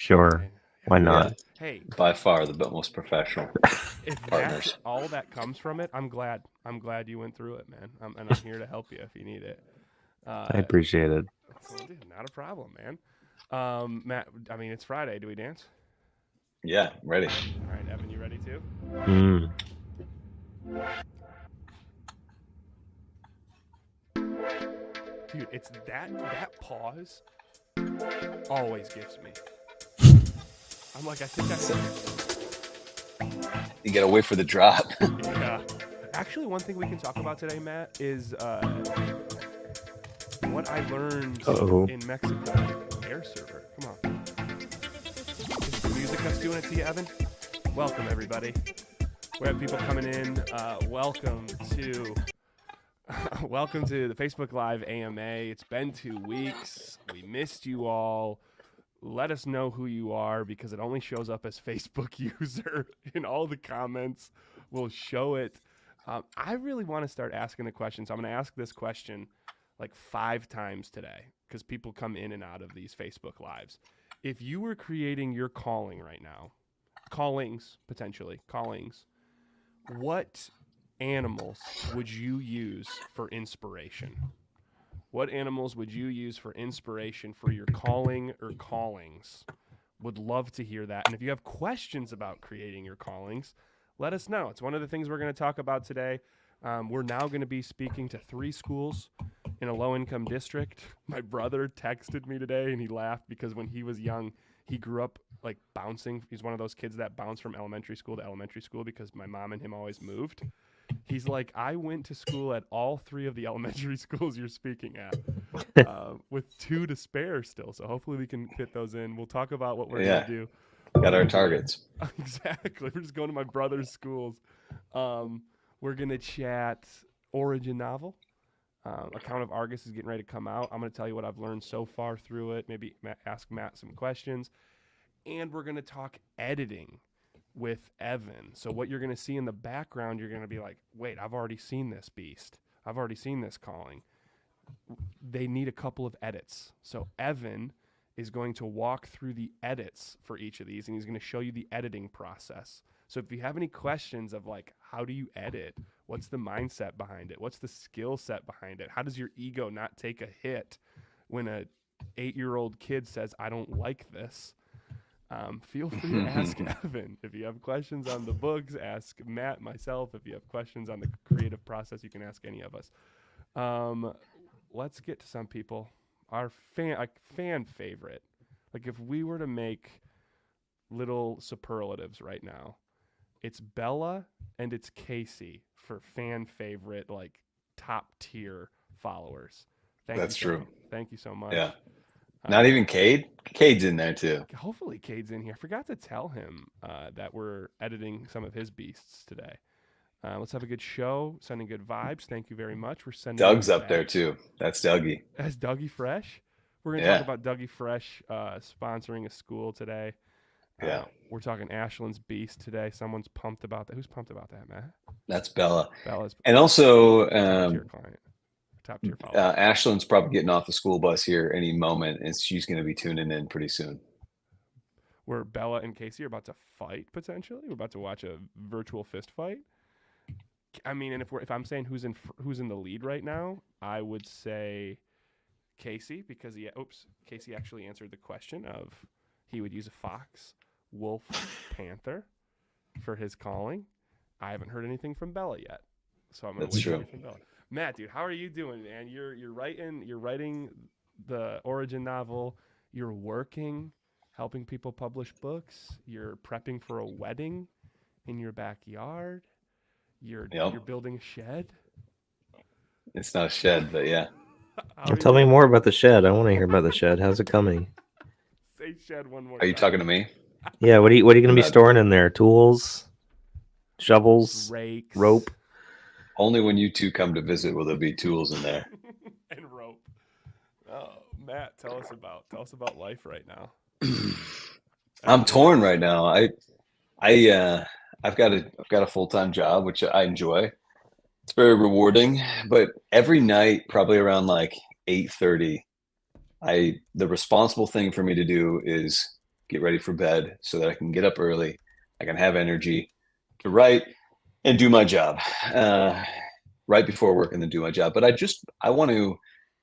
Sure. Why Yeah. not? Hey, By far the most professional if that's partners. all that comes from it, I'm glad. I'm glad you went through it, man. And I'm here to help you if you need it. I appreciate it. Well, dude, not a problem, man. Matt, I mean, it's Friday. Do we dance? Yeah, ready. All right, Evan, you ready too? Mm. Dude, it's that pause always gives me. I'm like, I think You gotta wait for the drop. yeah. Actually, one thing we can talk about today, Matt, is what I learned in Mexico. Air server. Come on. Is the music that's doing it to you, Evan? Welcome, everybody. We have people coming in. Welcome to the Facebook Live AMA. It's been 2 weeks. We missed you all. Let us know who you are because it only shows up as Facebook user in all the comments. We'll show it. I really want to start asking the questions. I'm going to ask this question like 5 times today because people come in and out of these Facebook Lives. If you were creating your calling right now, potentially callings, what animals would you use for inspiration? What animals would you use for inspiration for your calling or callings? Would love to hear that. And if you have questions about creating your callings, let us know. It's one of the things we're going to talk about today. We're now going to be speaking to 3 schools in a low-income district. My brother texted me today, and he laughed because when he was young, he grew up like bouncing. He's one of those kids that bounce from elementary school to elementary school because my mom and him always moved. He's like, I went to school at all 3 of the elementary schools you're speaking at, with 2 to spare still. So hopefully we can fit those in. We'll talk about what we're going to do. Got our targets. Exactly. We're just going to my brother's schools. We're going to chat origin novel. Account of Argus is getting ready to come out. I'm going to tell you what I've learned so far through it. Maybe ask Matt some questions. And we're going to talk editing with Evan. So what you're going to see in the background, you're going to be like, wait, I've already seen this beast. I've already seen this calling. They need a couple of edits. So Evan is going to walk through the edits for each of these, and he's going to show you the editing process. So if you have any questions of like, how do you edit? What's the mindset behind it? What's the skill set behind it? How does your ego not take a hit when a 8-year-old kid says, I don't like this? Feel free to ask Evan. If you have questions on the books, ask Matt, myself. If you have questions on the creative process, you can ask any of us. Let's get to some people. Our fan favorite. Like if we were to make little superlatives right now, it's Bella and it's Casey for fan favorite, like top tier followers. That's true. Thank you so much. Yeah. Not even Cade? Cade's in there too. Hopefully Cade's in here. I forgot to tell him that we're editing some of his beasts today. Let's have a good show. Sending good vibes. Thank you very much. We're sending Doug's up there too. That's Dougie. That's Dougie Fresh. We're going to talk about Dougie Fresh sponsoring a school today. Yeah. We're talking Ashland's Beast today. Someone's pumped about that. Who's pumped about that, Matt? That's Bella. Bella's and also top-tier client. Top-tier follower. Ashland's probably getting off the school bus here any moment, and she's going to be tuning in pretty soon. Where Bella and Casey are about to fight, potentially. We're about to watch a virtual fist fight. I mean, and if I'm saying who's in the lead right now, I would say Casey because Casey actually answered the question of he would use a fox, wolf, panther for his calling. I haven't heard anything from Bella yet, so I'm gonna wait to hear from Bella. Matt, dude, how are you doing, man? You're writing the origin novel. You're working, helping people publish books. You're prepping for a wedding in your backyard. You're building a shed. It's not a shed, but yeah. Tell me more about the shed. I want to hear about the shed. How's it coming? Say shed one more time. Are you talking to me? Yeah. What are you going to be storing in there? Tools, shovels, rakes, rope. Only when you 2 come to visit will there be tools in there. And rope. Oh, Matt, tell us about life right now. I'm torn right now. I've got a full-time job, which I enjoy. It's very rewarding, but every night, probably around like 8:30, the responsible thing for me to do is get ready for bed so that I can get up early. I can have energy to write and do my job right before work and then do my job. But I want to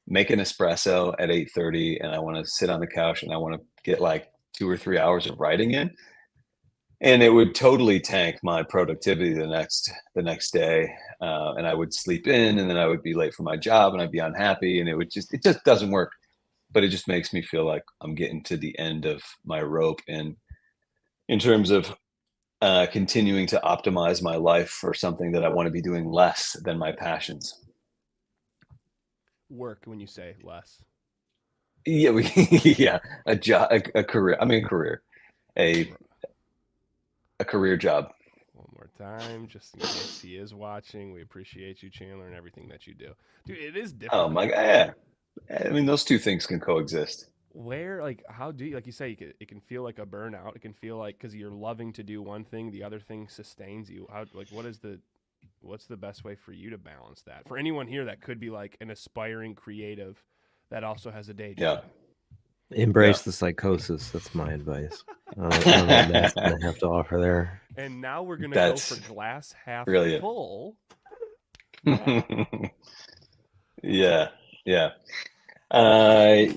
make an espresso at 8:30 and I want to sit on the couch and I want to get like 2 or 3 hours of writing in. And it would totally tank my productivity the next day, and I would sleep in, and then I would be late for my job, and I'd be unhappy, and it just doesn't work. But it just makes me feel like I'm getting to the end of my rope, and in terms of continuing to optimize my life for something that I want to be doing less than my passions. Work when you say less. Yeah, yeah, a job, a career. I mean, career, a a career job. One more time, just in case he is watching. We appreciate you, Chandler, and everything that you do. Dude, it is Oh difficult. my God, yeah. I mean, those two things can coexist. Where, like, how do you, like you say, it can feel like a burnout. It can feel like, because you're loving to do one thing, the other thing sustains you. How, like, what's the best way for you to balance that? For anyone here that could be like an aspiring creative that also has a day Yeah. job. Embrace the psychosis. That's my advice. I don't know what Matt's going to have to offer there. And now we're going to go That's for glass half brilliant. full. Yeah, yeah. I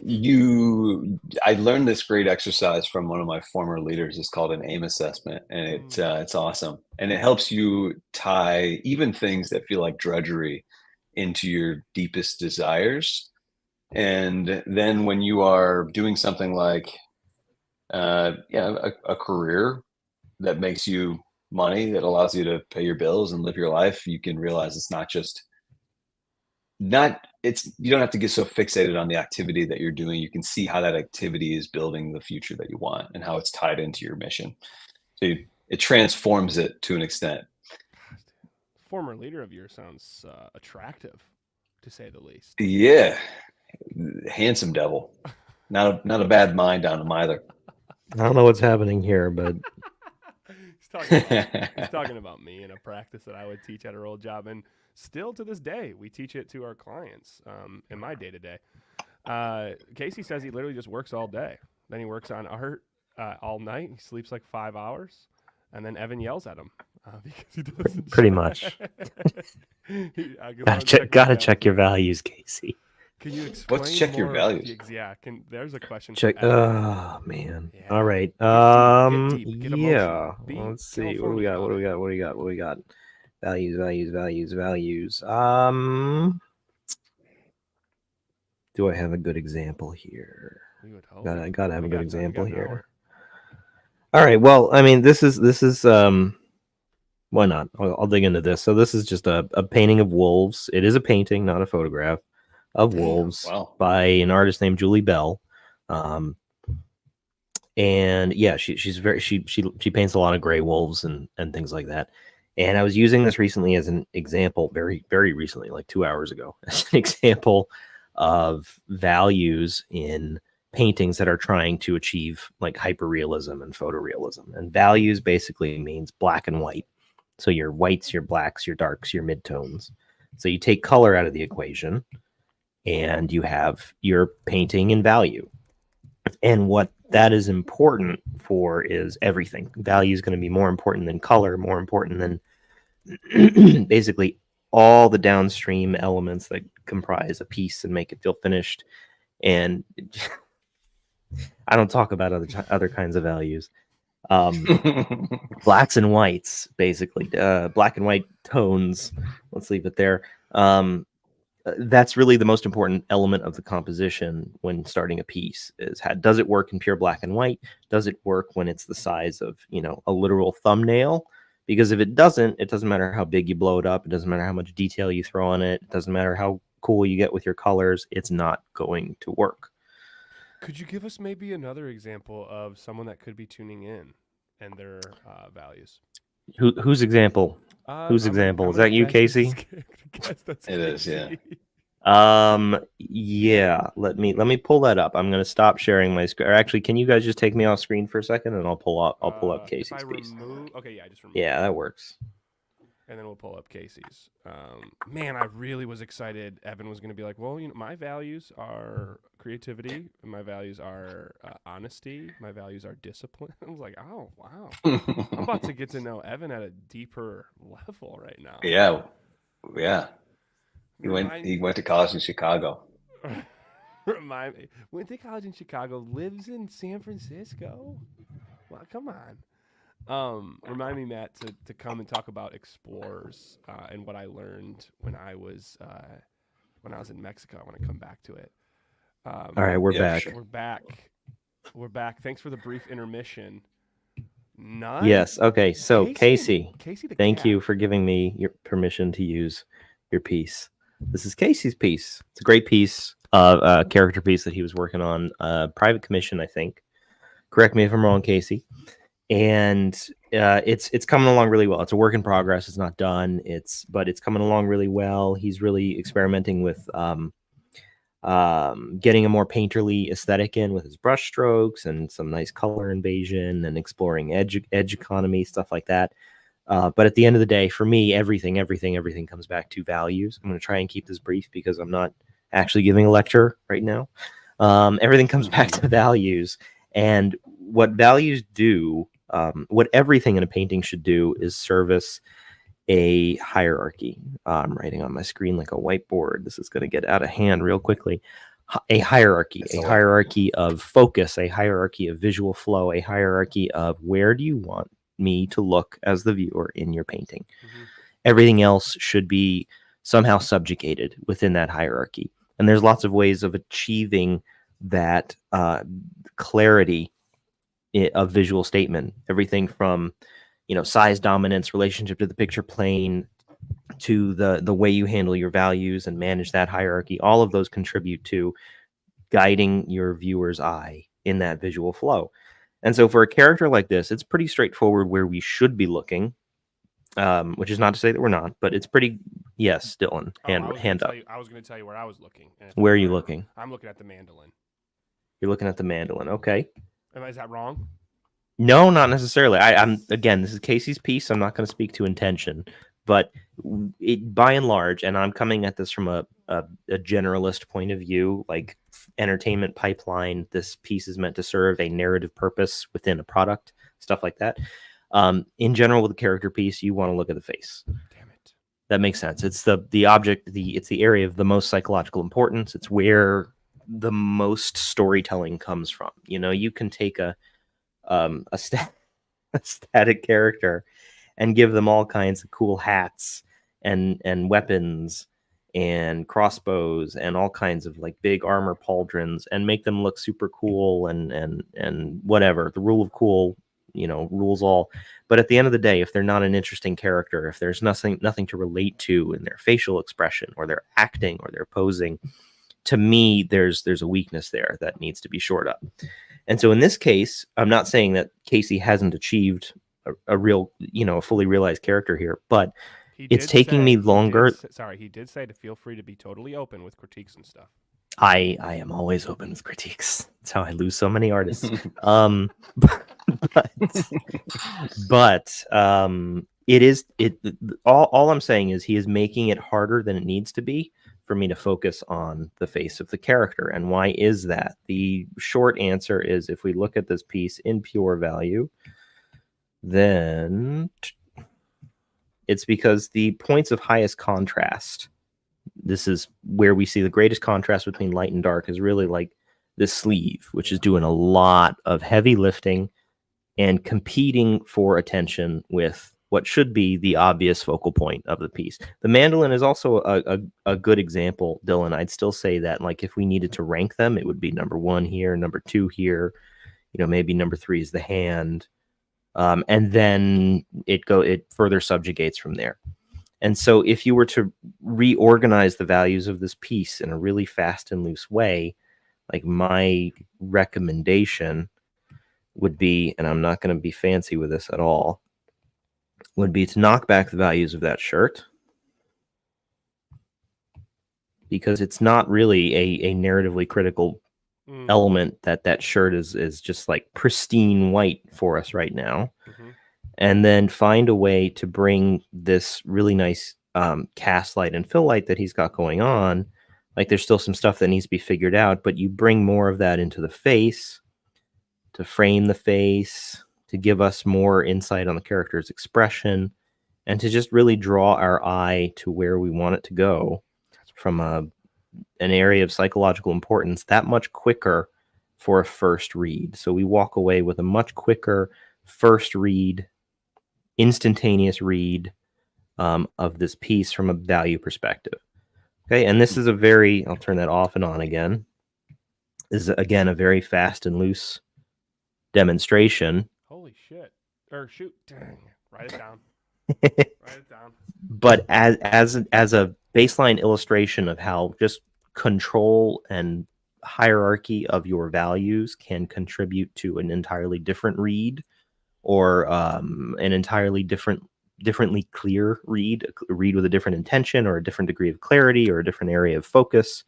learned this great exercise from one of my former leaders. It's called an AIM assessment, and it's awesome. And it helps you tie even things that feel like drudgery into your deepest desires. And then when you are doing something like, a career that makes you money, that allows you to pay your bills and live your life, you can realize it's not it's you don't have to get so fixated on the activity that you're doing. You can see how that activity is building the future that you want and how it's tied into your mission. So it transforms it to an extent. Former leader of yours sounds attractive, to say the least. Yeah, handsome devil. Not a bad mind on him either. I don't know what's happening here, but He's talking about me in a practice that I would teach at our old job, and still to this day we teach it to our clients in my day to day. Casey says he literally just works all day, then he works on art all night. He sleeps like 5 hours, and then Evan yells at him because he doesn't. pretty much. Gotta check your values, Casey. Can you explain? Let's check your values. Yeah, there's a question. Check. For Evan. Oh man. Yeah. All right. Get deep, get Yeah. emotional. Let's see. What do we got? What do we got? Values. Do I have a good example here? We would hope. Gotta have a good example here. Hour. All right. Well, I mean, this is why not? I'll dig into this. So this is just a painting of wolves. It is a painting, not a photograph, of wolves by an artist named Julie Bell. And yeah, she paints a lot of gray wolves and things like that. And I was using this recently as an example, very, very recently, like 2 hours ago, as an example of values in paintings that are trying to achieve like hyperrealism and photorealism. And values basically means black and white. So your whites, your blacks, your darks, your midtones. So you take color out of the equation and you have your painting in value. And what that is important for is everything. Value is going to be more important than color, more important than basically all the downstream elements that comprise a piece and make it feel finished. And I don't talk about other kinds of values. Blacks and whites, basically, black and white tones. Let's leave it there. That's really the most important element of the composition when starting a piece is does it work in pure black and white? Does it work when it's the size of, a literal thumbnail? Because if it doesn't matter how big you blow it up. It doesn't matter how much detail you throw on it. It doesn't matter how cool you get with your colors. It's not going to work. Could you give us maybe another example of someone that could be tuning in and their values? Whose example? Whose example? Is that you, Casey? It is, yeah. Yeah. Let me pull that up. I'm gonna stop sharing my screen. Or actually, can you guys just take me off screen for a second, and I'll pull up Casey's piece. Okay, yeah, I just removed. Yeah, that works. and then we'll pull up Casey's. Man, I really was excited. Evan was going to be like, well, my values are creativity. And my values are honesty. My values are discipline. I was like, oh, wow. I'm about to get to know Evan at a deeper level right now. Yeah. He went to college in Chicago. Remind me. Went to college in Chicago, lives in San Francisco. Well, come on. Remind me, Matt, to come and talk about explorers and what I learned when I was in Mexico. I want to come back to it. All right, we're back. Sure. We're back. Thanks for the brief intermission. None? Yes. Okay. So Casey, thank cat. you for giving me your permission to use your piece. This is Casey's piece. It's a great piece, a character piece that he was working on, private commission, I think. Correct me if I'm wrong, Casey. And it's coming along really well. It's a work in progress. It's not done. But it's coming along really well. He's really experimenting with getting a more painterly aesthetic in with his brush strokes and some nice color invasion and exploring edge economy, stuff like that. But at the end of the day, for me, everything comes back to values. I'm going to try and keep this brief because I'm not actually giving a lecture right now. Everything comes back to values, and what values do, what everything in a painting should do is service a hierarchy. I'm writing on my screen like a whiteboard. This is going to get out of hand real quickly. A hierarchy of focus, a hierarchy of visual flow, a hierarchy of where do you want me to look as the viewer in your painting. Mm-hmm. Everything else should be somehow subjugated within that hierarchy. And there's lots of ways of achieving that clarity of visual statement. Everything from size dominance, relationship to the picture plane, to the way you handle your values and manage that hierarchy. All of those contribute to guiding your viewer's eye in that visual flow. And so for a character like this, it's pretty straightforward where we should be looking, which is not to say that we're not, but it's pretty, yes, Dillon, hand up. I was going to tell you where I was looking. Where are you looking? I'm looking at the mandolin. You're looking at the mandolin. Okay. Is that wrong? No, not necessarily. Again, this is Casey's piece. I'm not going to speak to intention, but by and large, and I'm coming at this from a generalist point of view, like entertainment pipeline, this piece is meant to serve a narrative purpose within a product, stuff like that. In general, with a character piece, you want to look at the face. Damn it. That makes sense. It's the object, it's the area of the most psychological importance. It's where the most storytelling comes from. You can take a static character and give them all kinds of cool hats and weapons and crossbows and all kinds of like big armor pauldrons and make them look super cool and whatever. The rule of cool, rules all. But at the end of the day, if they're not an interesting character, if there's nothing to relate to in their facial expression or their acting or their posing, to me, there's a weakness there that needs to be shored up. And so in this case, I'm not saying that Casey hasn't achieved a real, a fully realized character here, but it's taking me longer. He did say to feel free to be totally open with critiques and stuff. I am always open with critiques. That's how I lose so many artists. But all I'm saying is he is making it harder than it needs to be for me to focus on the face of the character. And why is that? The short answer is, if we look at this piece in pure value, then it's because the points of highest contrast, this is where we see the greatest contrast between light and dark, is really like this sleeve, which is doing a lot of heavy lifting and competing for attention with what should be the obvious focal point of the piece. The mandolin is also a good example, Dillon. I'd still say that, like, if we needed to rank them, it would be number 1 here, number 2 here, maybe number 3 is the hand. And then it further subjugates from there. And so if you were to reorganize the values of this piece in a really fast and loose way, like, my recommendation would be, and I'm not going to be fancy with this at all, would be to knock back the values of that shirt, because it's not really a narratively critical element that shirt is just like pristine white for us right now. Mm-hmm. and then find a way to bring this really nice cast light and fill light that he's got going on. Like there's still some stuff that needs to be figured out, but you bring more of that into the face to frame the face, to give us more insight on the character's expression, and to just really draw our eye to where we want it to go from an area of psychological importance that much quicker for a first read. So we walk away with a much quicker first read, instantaneous read of this piece from a value perspective. Okay, and this is a very, I'll turn that off and on again. This is, again, a very fast and loose demonstration. Holy shit. Or shoot. Dang. Write it down. Write it down. But as a baseline illustration of how just control and hierarchy of your values can contribute to an entirely different read, or an entirely differently clear read, a read with a different intention or a different degree of clarity or a different area of focus.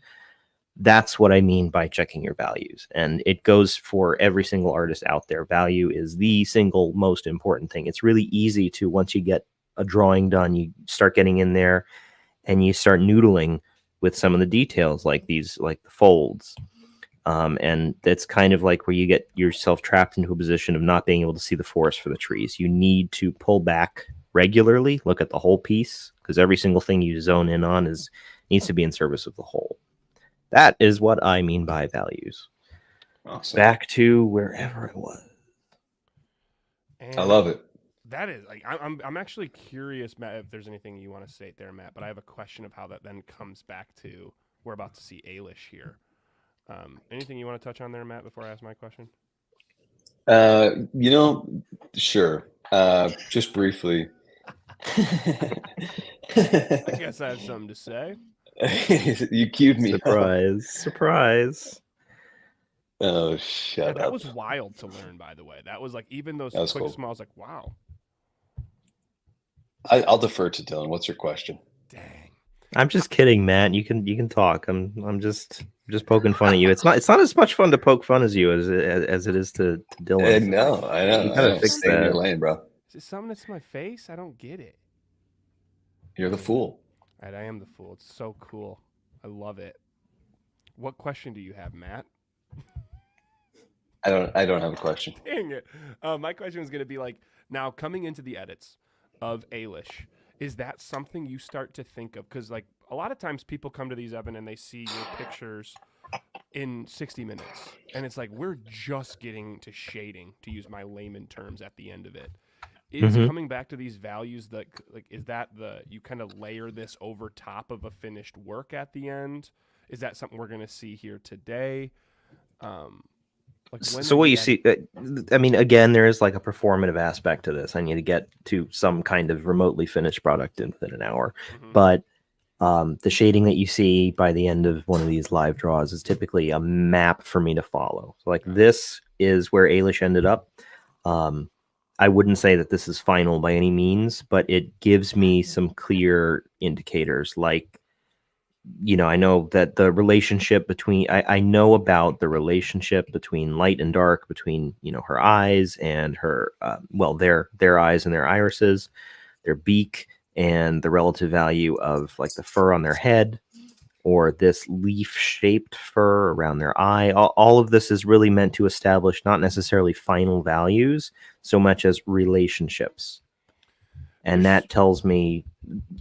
That's what I mean by checking your values. And it goes for every single artist out there. Value is the single most important thing. It's really easy to, once you get a drawing done, you start getting in there and you start noodling with some of the details, like these, like the folds. And that's kind of like where you get yourself trapped into a position of not being able to see the forest for the trees. You need to pull back regularly, look at the whole piece, because every single thing you zone in on needs to be in service of the whole. That is what I mean by values. Awesome. Back to wherever it was. And I love it. That is like I'm actually curious, Matt, if there's anything you want to state there, Matt. But I have a question of how that then comes back to we're about to see Ailish here. Anything you want to touch on there, Matt, before I ask my question? Sure. Just briefly. I guess I have something to say. You cued me. Surprise. Oh, shut up. That was wild to learn, by the way. That was like, even those quick cool. smiles, like, wow. I'll defer to Dillon. What's your question? Dang. I'm just kidding, Matt. You can talk. I'm just poking fun at you. It's not as much fun to poke fun as you as it is to Dillon. I know. You gotta fix Stay in your that. lane, bro. Is it something that's my face? I don't get it. You're the fool. Right, I am the fool. It's so cool. I love it. What question do you have, Matt? I don't have a question. Dang it. My question was going to be like, now coming into the edits of Ailish, is that something you start to think of? Because like a lot of times people come to these, Evan, and they see your pictures in 60 minutes. And it's like, we're just getting to shading, to use my layman terms, at the end of it. Is coming back to these values that, like, is that you kind of layer this over top of a finished work at the end? Is that something we're going to see here today? So what you see, I mean, again, there is like a performative aspect to this. I need to get to some kind of remotely finished product within an hour. But the shading that you see by the end of one of these live draws is typically a map for me to follow. So like this is where Ailish ended up. I wouldn't say that this is final by any means, but it gives me some clear indicators. Like, I know that the relationship between, I know about the relationship between light and dark, between, her eyes and her, their eyes and their irises, their beak, and the relative value of like the fur on their head, or this leaf-shaped fur around their eye. All of this is really meant to establish not necessarily final values so much as relationships. And that tells me,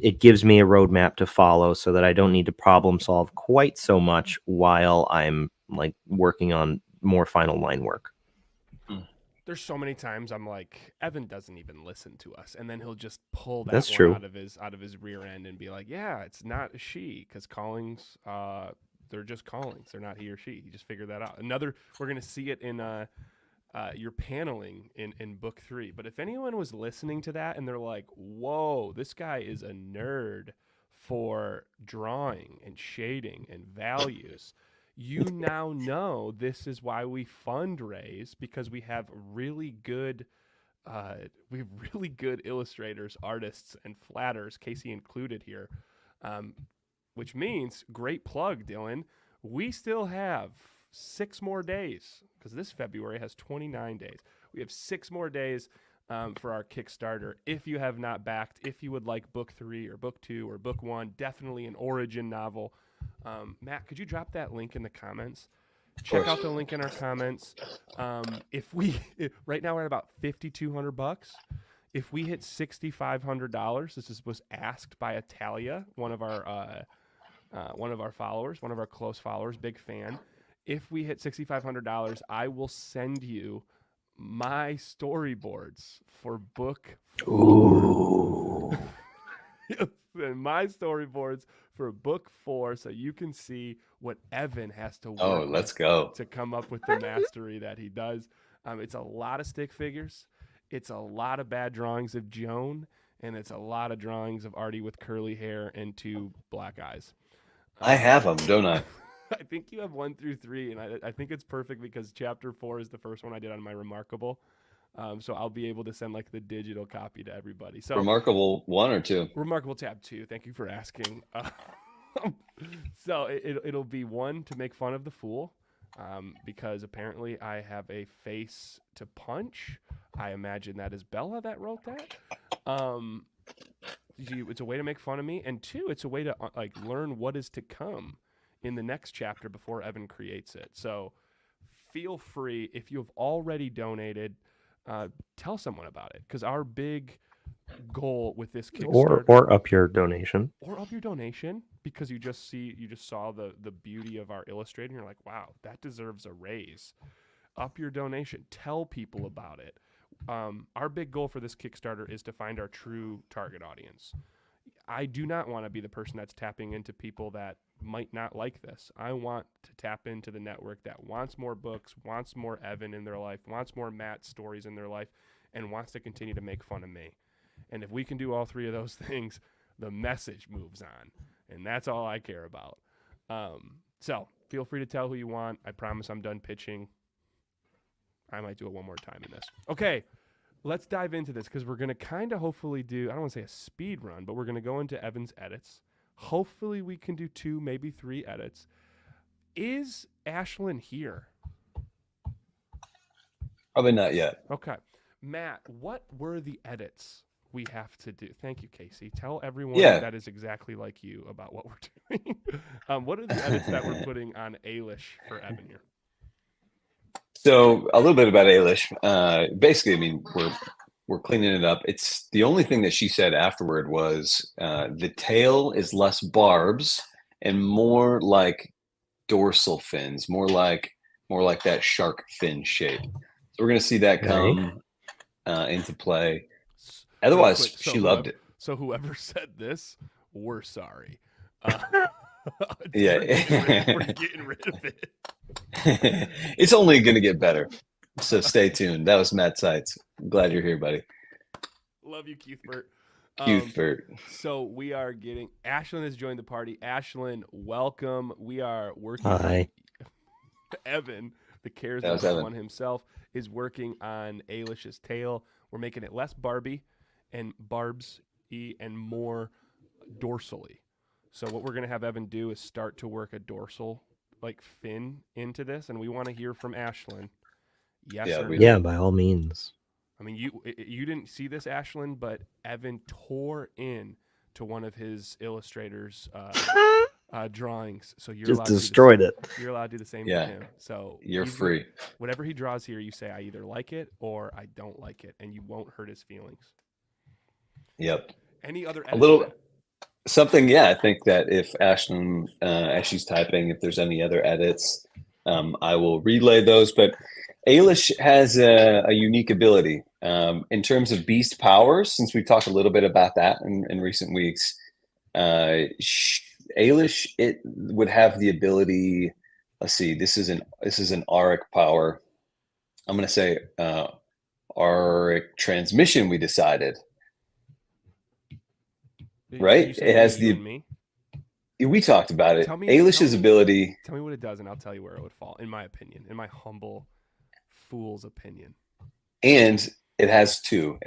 it gives me a roadmap to follow so that I don't need to problem solve quite so much while I'm like working on more final line work. There's so many times I'm like, Evan doesn't even listen to us, and then he'll just pull that That's one true. out of his rear end and be like, yeah, it's not a she, because callings, they're just callings, they're not he or she. He just figured that out. We're gonna see it in your paneling in book 3. But if anyone was listening to that and they're like, whoa, this guy is a nerd for drawing and shading and values, you now know this is why we fundraise, because we have really good illustrators, artists, and flatters, Casey included here, which means, great plug, Dillon, we still have 6 more days, because this February has 29 days. We have 6 more days for our Kickstarter. If you have not backed, if you would like book 3 or book 2 or book 1, definitely an origin novel. Matt, could you drop that link in the comments? Check out the link in our comments. Right now we're at about $5,200. If we hit $6,500, this was asked by Atalia, one of our followers, one of our close followers, big fan. If we hit $6,500, I will send you my storyboards for book 4. My storyboards for book 4, so you can see what Evan has to work let's go to come up with the mastery that he does. It's a lot of stick figures. It's a lot of bad drawings of Joan, and it's a lot of drawings of Artie with curly hair and 2 black eyes. I have them, don't I? I think you have 1 through 3, and I think it's perfect because chapter 4 is the first one I did on my Remarkable. So I'll be able to send like the digital copy to everybody. So Remarkable 1 or 2? Remarkable tab 2. Thank you for asking. So it'll be 1 to make fun of the fool, because apparently I have a face to punch. I imagine that is Bella that wrote that. It's a way to make fun of me, and 2, it's a way to learn what is to come in the next chapter before Evan creates it. So feel free, if you have already donated, tell someone about it, because our big goal with this Kickstarter, or up your donation, because you just saw the beauty of our illustrator, and you're like, wow, that deserves a raise. Up your donation, tell people about it. Our big goal for this Kickstarter is to find our true target audience. I do not want to be the person that's tapping into people that might not like this. I want to tap into the network that wants more books, wants more Evan in their life, wants more Matt stories in their life, and wants to continue to make fun of me. And if we can do all 3 of those things, the message moves on. And that's all I care about. So feel free to tell who you want. I promise I'm done pitching. I might do it one more time in this. Okay, let's dive into this, because we're going to kind of hopefully do, I don't want to say a speed run, but we're going to go into Evan's edits. Hopefully we can do 2, maybe 3 edits. Is Ashlyn here? Probably not yet. Okay. Matt, what were the edits we have to do? Thank you, Casey. Tell everyone that is exactly like you about what we're doing. What are the edits that we're putting on Ailish for Evan here? So a little bit about Ailish. Basically, I mean, we're cleaning it up. It's the only thing that she said afterward was the tail is less barbs and more like dorsal fins, more like that shark fin shape. So we're gonna see that come into play. Otherwise, she loved it. So whoever said this, we're sorry. Yeah, we're getting rid of it. It's only going to get better. So stay tuned. That was Matt Seitz. I'm glad you're here, buddy. Love you, Cuthbert. Cuthbert. So we are getting, Ashlyn has joined the party. Ashlyn, welcome. We are working. Hi. Evan, the charismatic one himself, is working on Ailish's tail. We're making it less Barbie and Barbs-y and more dorsally. So what we're going to have Evan do is start to work a dorsal fin into this, and we want to hear from Ashlyn. Yes or no? Yeah, by all means. I mean, you didn't see this, Ashlyn, but Evan tore in to one of his illustrators' drawings. So you're just destroyed it. You're allowed to do the same to him. So you're free. Whatever he draws here, you say I either like it or I don't like it, and you won't hurt his feelings. Yep. Any other something? Yeah, I think that if Ashlyn, as she's typing, if there's any other edits, I will relay those. But Ailish has a unique ability in terms of beast powers. Since we talked a little bit about that in recent weeks, Ailish, it would have the ability. Let's see. This is an auric power. I'm going to say auric transmission. We decided. Right? It has we talked about it. Ailish's ability. Tell me what it does, and I'll tell you where it would fall, in my opinion, in my humble fool's opinion. And it has two.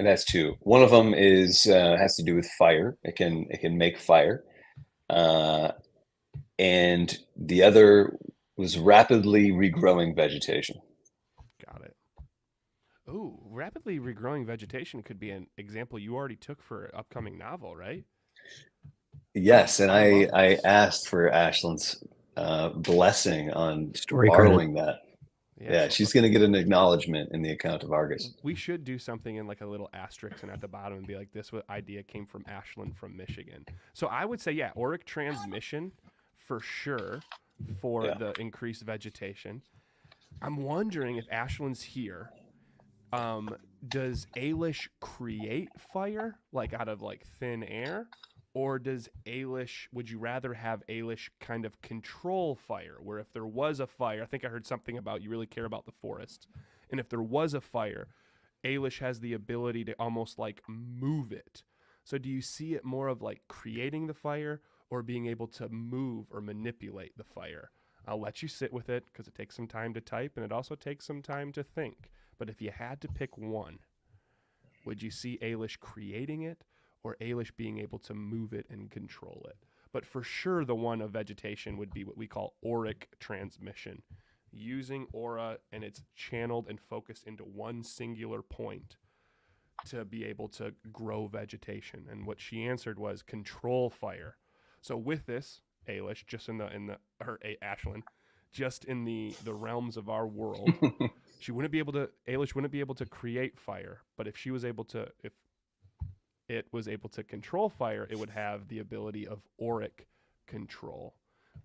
One of them is has to do with fire. It can make fire. And the other was rapidly regrowing vegetation. Got it. Oh, rapidly regrowing vegetation could be an example you already took for an upcoming novel, right? Yes, and I love I this. asked for Ashlyn's blessing on Story credit. borrowing that. Yeah, Yeah, so she's going to get an acknowledgement in the account of Argus. we should do something in like a little asterisk and at the bottom and be like, this idea came from Ashlyn from Michigan. So I would say, yeah, auric transmission for sure for Yeah. the increased vegetation. I'm wondering if Ashlyn's here. Does Ailish create fire like out of like thin air? Or does Ailish, would you rather have Ailish kind of control fire? Where if there was a fire, I think I heard something about you really care about the forest. And if there was a fire, Ailish has the ability to almost like move it. So do you see it more of like creating the fire or being able to move or manipulate the fire? I'll let you sit with it because it takes some time to type and it also takes some time to think. But if you had to pick one, would you see Ailish creating it or Ailish being able to move it and control it? But for sure, the one of vegetation would be what we call auric transmission, using aura and it's channeled and focused into one singular point to be able to grow vegetation. And what she answered was control fire. So with this, Ailish, just in the her Ashlyn, just in the realms of our world, she wouldn't be able to Ailish wouldn't be able to create fire, but if it was able to control fire, it would have the ability of auric control,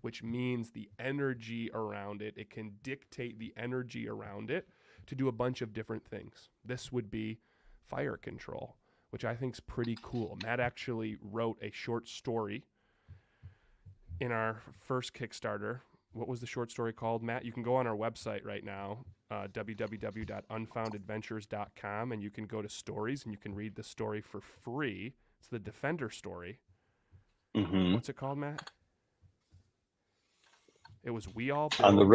which means the energy around it, it can dictate the energy around it to do a bunch of different things. This would be fire control, which I think is pretty cool. Matt actually wrote a short story in our first Kickstarter. What was the short story called, Matt? You can go on our website right now, www.unfoundadventures.com, and you can go to stories and you can read the story for free. It's the Defender story. Mm-hmm. What's it called, Matt? It was We All Build. On the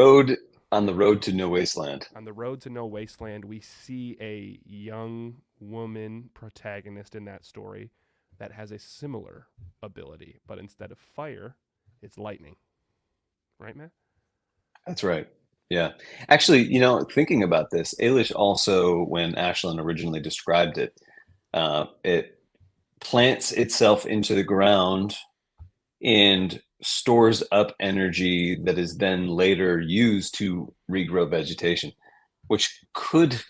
road to No Wasteland. On the road to No Wasteland, we see a young woman protagonist in that story that has a similar ability, but instead of fire, it's lightning. Right, Matt? That's right. Yeah. Actually, thinking about this, Ailish also, when Ashlyn originally described it, it plants itself into the ground and stores up energy that is then later used to regrow vegetation, which could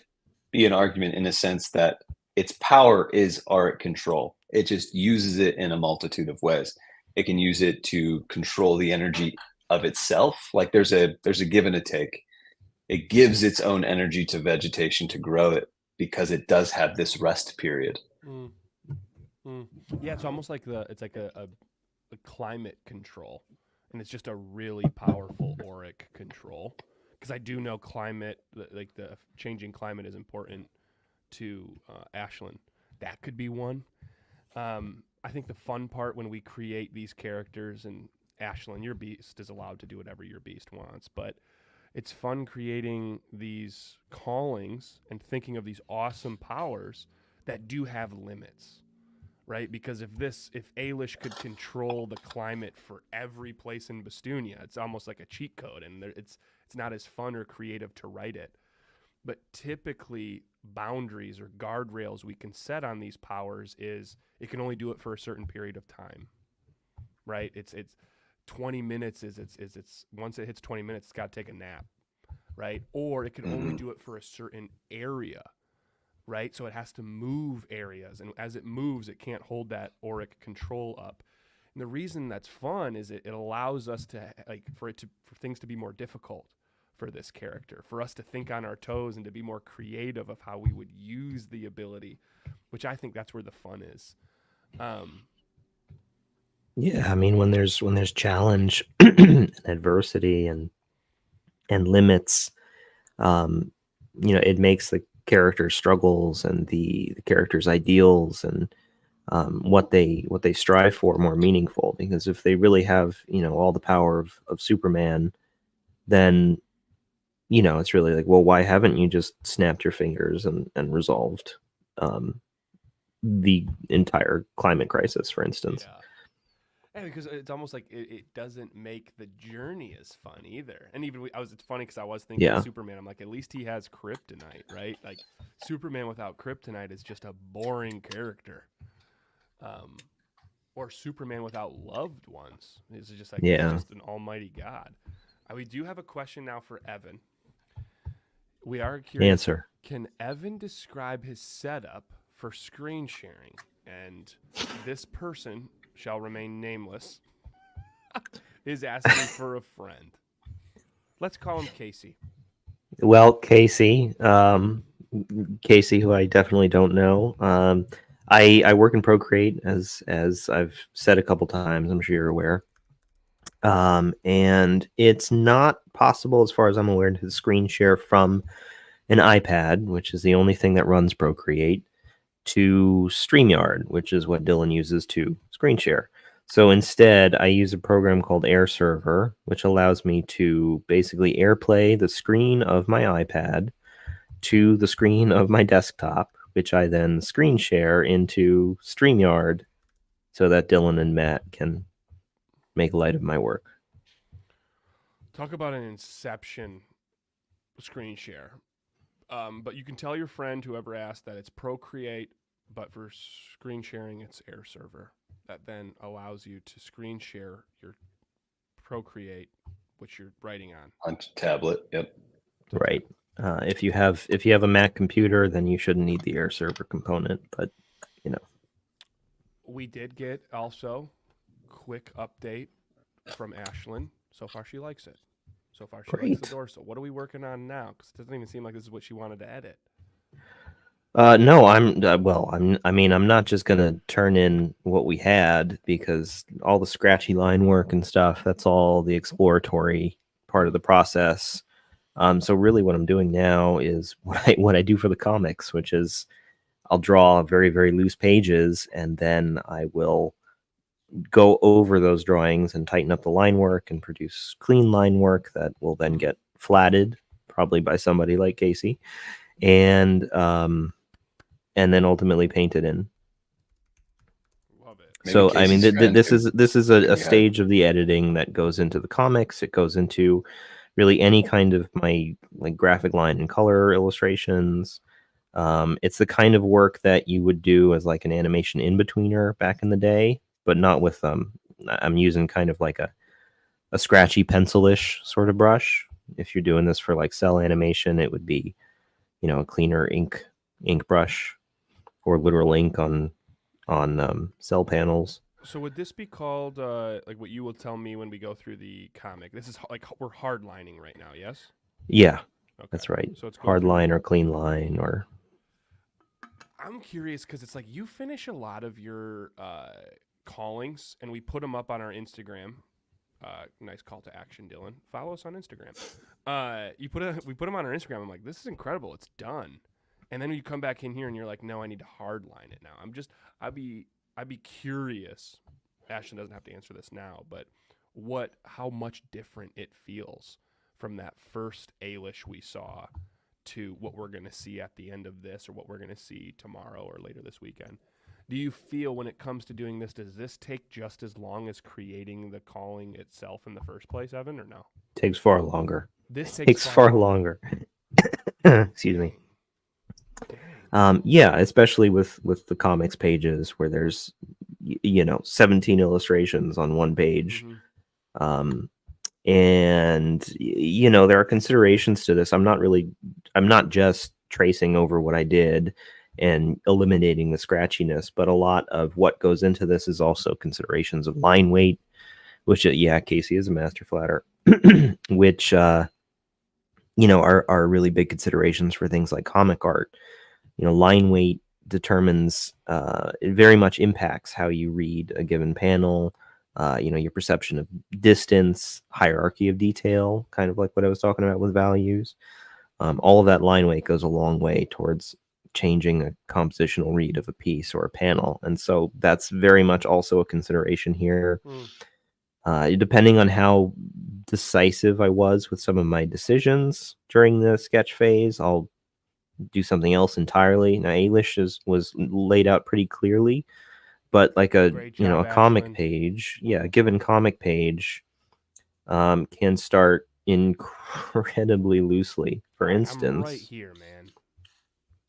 be an argument in a sense that its power is auric control. It just uses it in a multitude of ways. It can use it to control the energy of itself. Like there's a give and a take. It gives its own energy to vegetation to grow it because it does have this rest period. Yeah, it's almost like it's like a climate control, and it's just a really powerful auric control. Because I do know climate, like the changing climate, is important to Ashlyn. That could be one. I think the fun part when we create these characters, and Ashlyn, your beast is allowed to do whatever your beast wants, but it's fun creating these callings and thinking of these awesome powers that do have limits, right? Because if Ailish could control the climate for every place in Bastunia, it's almost like a cheat code, and it's not as fun or creative to write it. But typically, boundaries or guardrails we can set on these powers is it can only do it for a certain period of time, right? It's 20 minutes is it's once it hits 20 minutes, it's got to take a nap, right? Or it can only do it for a certain area, right? So it has to move areas, and as it moves, it can't hold that auric control up. And the reason that's fun is it allows us to for things to be more difficult for this character, for us to think on our toes and to be more creative of how we would use the ability, which I think that's where the fun is. Yeah, I mean, when there's challenge and adversity and limits, it makes the character's struggles and the character's ideals and what they strive for more meaningful. Because if they really have all the power of Superman, then it's really like, well, why haven't you just snapped your fingers and resolved the entire climate crisis, for instance? Yeah. Yeah, because it's almost like it doesn't make the journey as fun either. And even it's funny because I was thinking Yeah. Superman. I'm like, at least he has kryptonite, right? Like Superman without kryptonite is just a boring character. Or Superman without loved ones. It's just like he's Yeah. just an almighty god. We do have a question now for Evan. We are curious. Answer. Can Evan describe his setup for screen sharing? And this person shall remain nameless is asking for a friend. Let's call him Casey. Well, Casey, Casey, who I definitely don't know. I work in Procreate, as I've said a couple times. I'm sure you're aware. And it's not possible, as far as I'm aware, to screen share from an iPad, which is the only thing that runs Procreate, to StreamYard, which is what Dillon uses to screen share. So instead, I use a program called Air Server, which allows me to basically AirPlay the screen of my iPad to the screen of my desktop, which I then screen share into StreamYard so that Dillon and Matt can make light of my work. Talk about an Inception screen share. But you can tell your friend, whoever asked, that it's Procreate, but for screen sharing, it's Air Server. That then allows you to screen share your Procreate, which you're writing on tablet. Yep. Right. If you have a Mac computer, then you shouldn't need the Air Server component. But we did get also quick update from Ashlyn. So far, she likes it. So far, she likes the dorsal. What are we working on now? Because it doesn't even seem like this is what she wanted to edit. No, I'm not just gonna turn in what we had, because all the scratchy line work and stuff, that's all the exploratory part of the process. So really what I'm doing now is what I do for the comics, which is I'll draw very, very loose pages, and then I will go over those drawings and tighten up the line work and produce clean line work that will then get flatted, probably by somebody like Casey, and then ultimately painted in. Love it. Maybe So I mean, Casey's this is a Yeah. stage of the editing that goes into the comics. It goes into really any kind of my like graphic line and color illustrations. It's the kind of work that you would do as like an animation in-betweener back in the day, but not with I'm using kind of like a scratchy pencil-ish sort of brush. If you're doing this for like cell animation, it would be, a cleaner ink brush or literal ink on cell panels. So would this be called like what you will tell me when we go through the comic? This is like we're hard lining right now, yes? Yeah, Okay. that's right. So it's hard line or clean line or. I'm curious because it's like you finish a lot of your callings, and we put them up on our Instagram. Nice call to action, Dillon. Follow us on Instagram. We put them on our Instagram. I'm like, this is incredible. It's done. And then you come back in here and you're like, no, I need to hard line it now. I'd be curious. Ashton doesn't have to answer this now, but how much different it feels from that first Ailish we saw to what we're going to see at the end of this, or what we're going to see tomorrow or later this weekend. Do you feel when it comes to doing this, does this take just as long as creating the calling itself in the first place, Evan, or no? Takes far longer. This takes far longer. Excuse me. Yeah, especially with the comics pages where there's 17 illustrations on one page. Mm-hmm. And there are considerations to this. I'm not just tracing over what I did and eliminating the scratchiness, but a lot of what goes into this is also considerations of line weight, which Casey is a master flatter, which are really big considerations for things like comic art. Line weight determines, it very much impacts how you read a given panel, your perception of distance, hierarchy of detail, kind of like what I was talking about with values. All of that line weight goes a long way towards changing a compositional read of a piece or a panel. And so that's very much also a consideration here. Depending on how decisive I was with some of my decisions during the sketch phase, I'll do something else entirely. Now, Ailish was laid out pretty clearly, but like a Great you know, job, a comic Ashlyn. page, yeah, a given comic page can start incredibly loosely. For I'm right instance, here, man.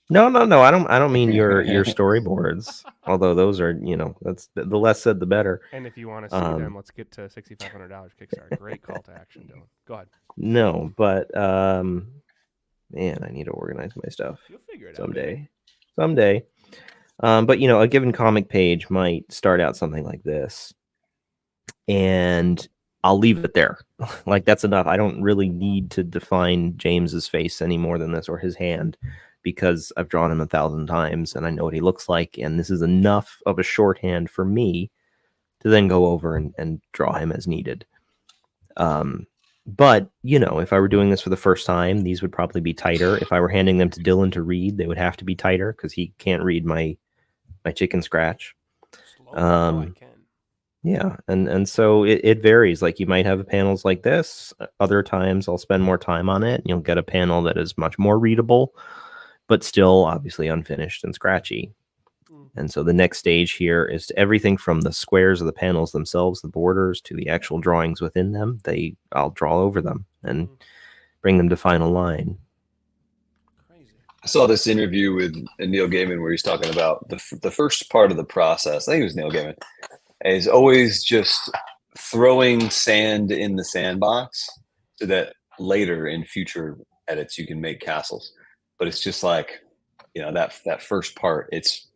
no, I don't mean your storyboards, although those are, you know, that's the less said the better. And if you want to see them, let's get to $6,500 Kickstarter. Great call to action, Dillon. Go ahead. No, but man, I need to organize my stuff You'll figure it someday. out. Someday. But you know, a given comic page might start out something like this, and I'll leave it there. Like that's enough. I don't really need to define James's face any more than this, or his hand, because I've drawn him 1,000 times and I know what he looks like, and this is enough of a shorthand for me to then go over and draw him as needed. But you know, if I were doing this for the first time, these would probably be tighter. If I were handing them to Dillon to read, they would have to be tighter because he can't read my chicken scratch. I can. Yeah, and so it varies. Like you might have panels like this. Other times I'll spend more time on it, and you'll get a panel that is much more readable, but still obviously unfinished and scratchy. And so the next stage here is to everything from the squares of the panels themselves, the borders, to the actual drawings within them. I'll draw over them and bring them to final line. Crazy. I saw this interview with Neil Gaiman where he's talking about the first part of the process. I think it was Neil Gaiman. Is always just throwing sand in the sandbox so that later in future edits you can make castles. But it's just like, you know, that first part, it's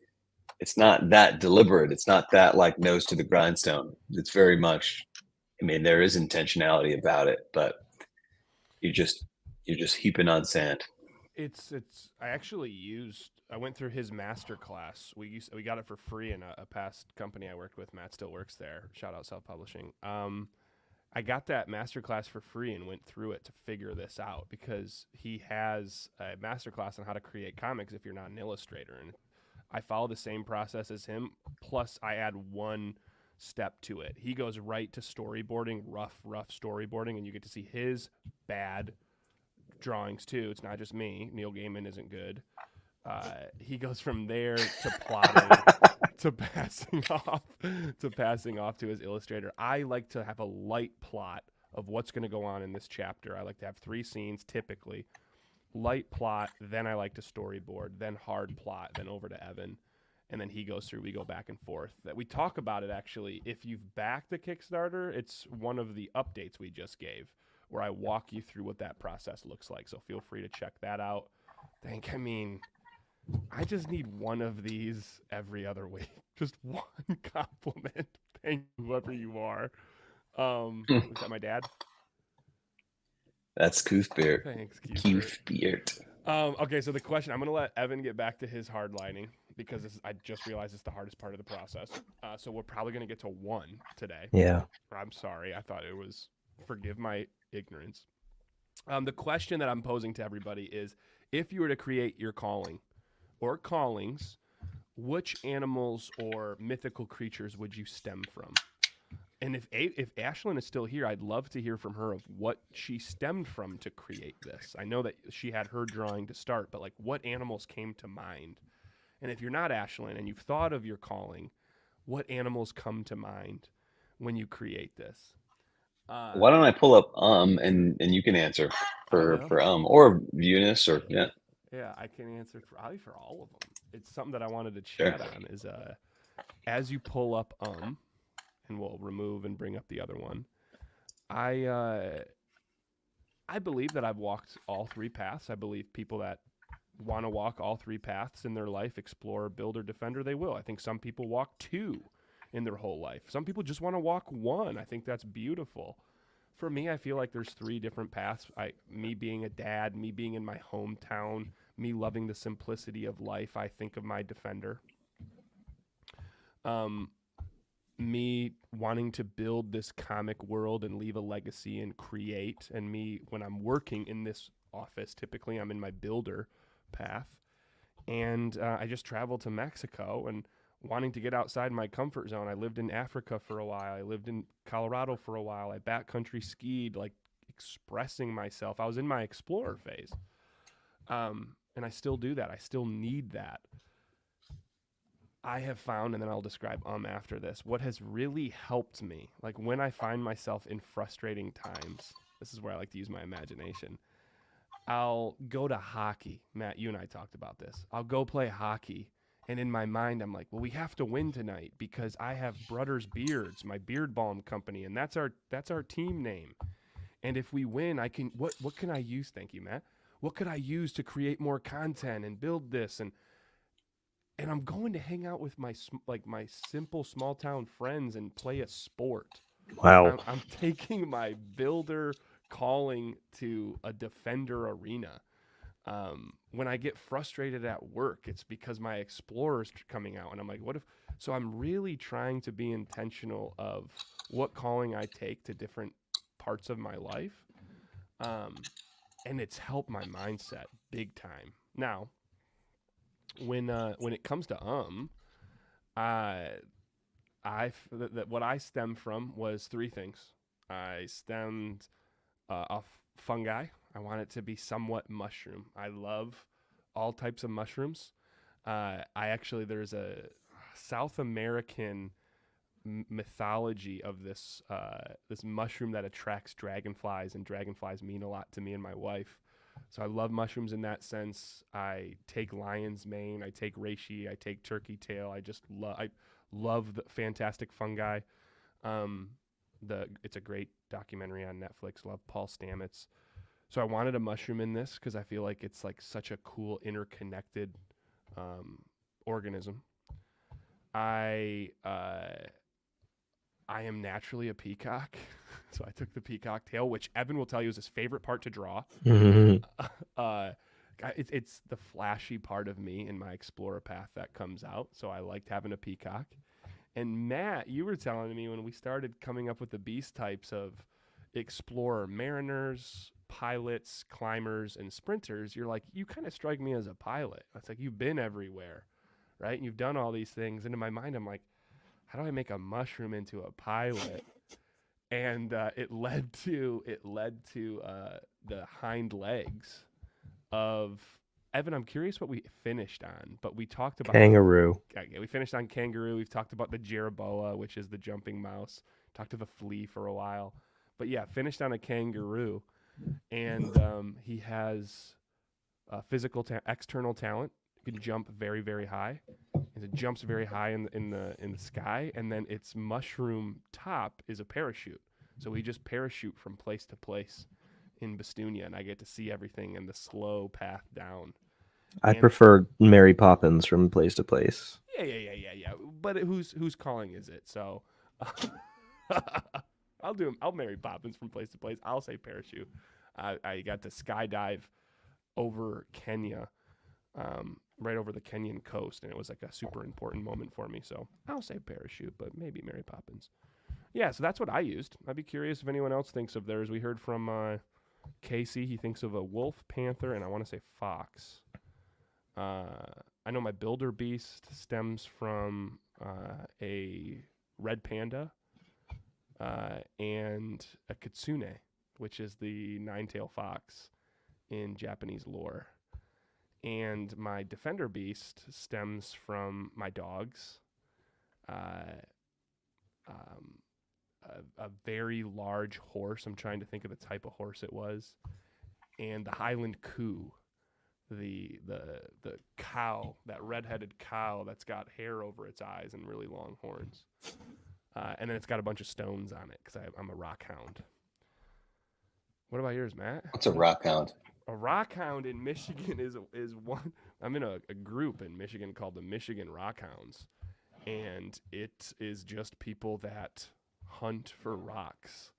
not that deliberate. It's not that like nose to the grindstone. It's very much, I mean, there is intentionality about it, but you're just heaping on sand. It's I went through his master class. We got it for free in a past company I worked with. Matt still works there. Shout out Self Publishing. I got that master class for free and went through it to figure this out because he has a master class on how to create comics if you're not an illustrator. And I follow the same process as him, plus I add one step to it. He goes right to storyboarding, rough storyboarding, and you get to see his bad drawings too. It's not just me. Neil Gaiman isn't good. He goes from there to plotting to passing off to his illustrator. I like to have a light plot of what's going to go on in this chapter. I like to have 3 scenes typically. Light plot, then I like to storyboard, then hard plot, then over to Evan, and then he goes through. We go back and forth. That we talk about it actually. If you've backed the Kickstarter, it's one of the updates we just gave where I walk you through what that process looks like. So feel free to check that out. I just need one of these every other week. Just one compliment. Thank you, whoever you are. Was that my dad? That's Coothbeard. Thanks, Coothbeard. Okay, so the question, I'm going to let Evan get back to his hardlining because I just realized it's the hardest part of the process. So we're probably going to get to 1 today. Yeah. I'm sorry. I thought it was, forgive my ignorance. The question that I'm posing to everybody is, if you were to create your calling or callings, which animals or mythical creatures would you stem from? And if Ashlyn is still here, I'd love to hear from her of what she stemmed from to create this. I know that she had her drawing to start, but like what animals came to mind? And if you're not Ashlyn and you've thought of your calling, what animals come to mind when you create this? Why don't I pull up and you can answer for or Eunice or yeah. Yeah, I can answer probably for all of them. It's something that I wanted to chat on is as you pull up and we'll remove and bring up the other one. I believe that I've walked all 3 paths. I believe people that want to walk all 3 paths in their life, explorer, builder, defender, they will. I think some people walk 2 in their whole life. Some people just want to walk 1. I think that's beautiful. For me, I feel like there's 3 different paths. Me being a dad, me being in my hometown, me loving the simplicity of life, I think of my defender. Me wanting to build this comic world and leave a legacy and create, and me when I'm working in this office, typically I'm in my builder path, and I just traveled to Mexico and wanting to get outside my comfort zone. I lived in Africa for a while. I lived in Colorado for a while. I backcountry skied, like expressing myself. I was in my explorer phase, and I still do that. I still need that. I have found, and then I'll describe after this, what has really helped me, like when I find myself in frustrating times, this is where I like to use my imagination. I'll go to hockey. Matt, you and I talked about this. I'll go play hockey. And in my mind, I'm like, well, we have to win tonight because I have Brudder's Beards, my beard balm company, and that's our team name. And if we win, I can what can I use? Thank you, Matt. What could I use to create more content and build this? And I'm going to hang out with my simple small town friends and play a sport. Wow. I'm taking my builder calling to a defender arena. When I get frustrated at work, it's because my explorer's coming out, and I'm like, what if? So I'm really trying to be intentional of what calling I take to different parts of my life, and it's helped my mindset big time. Now, when it comes to what I stemmed from was three things. I stemmed off fungi. I want it to be somewhat mushroom. I love all types of mushrooms. There's a South American mythology of this mushroom that attracts dragonflies, and dragonflies mean a lot to me and my wife. So I love mushrooms in that sense. I take lion's mane, I take reishi, I take turkey tail. I love the fantastic fungi. It's a great documentary on Netflix. Love Paul Stamets. So I wanted a mushroom in this because I feel like it's like such a cool interconnected organism. I am naturally a peacock, so I took the peacock tail, which Evan will tell you is his favorite part to draw. It's the flashy part of me in my explorer path that comes out, so I liked having a peacock. And Matt, you were telling me when we started coming up with the beast types of explorer mariners, pilots, climbers, and sprinters, you're like, you kind of strike me as a pilot. It's like, you've been everywhere, right? And you've done all these things. And in my mind, I'm like, how do I make a mushroom into a pilot? And it led to the hind legs of Evan. I'm curious what we finished on, but we talked about kangaroo. Okay, we finished on kangaroo. We've talked about the Jeroboa, which is the jumping mouse. Talked to the flea for a while, but yeah, finished on a kangaroo, and he has external talent. He can jump very, very high. And it jumps very high in the sky, and then its mushroom top is a parachute. So we just parachute from place to place in Bastunia, and I get to see everything in the slow path down. I prefer Mary Poppins from place to place. Yeah. But whose calling is it? So I'll Mary Poppins from place to place. I'll say parachute. I got to skydive over Kenya, right over the Kenyan coast, and it was like a super important moment for me. So I'll say parachute, but maybe Mary Poppins. Yeah, so that's what I used. I'd be curious if anyone else thinks of theirs. We heard from Casey. He thinks of a wolf, panther, and I want to say fox. I know my builder beast stems from a red panda and a kitsune, which is the nine-tailed fox in Japanese lore. And my defender beast stems from my dogs, a very large horse. I'm trying to think of the type of horse it was, and the Highland coo, the cow, that red-headed cow that's got hair over its eyes and really long horns, and then it's got a bunch of stones on it because I'm a rock hound. What about yours, Matt? What's a rock hound? A rock hound in Michigan is one. I'm in a group in Michigan called the Michigan Rock Hounds, and it is just people that hunt for rocks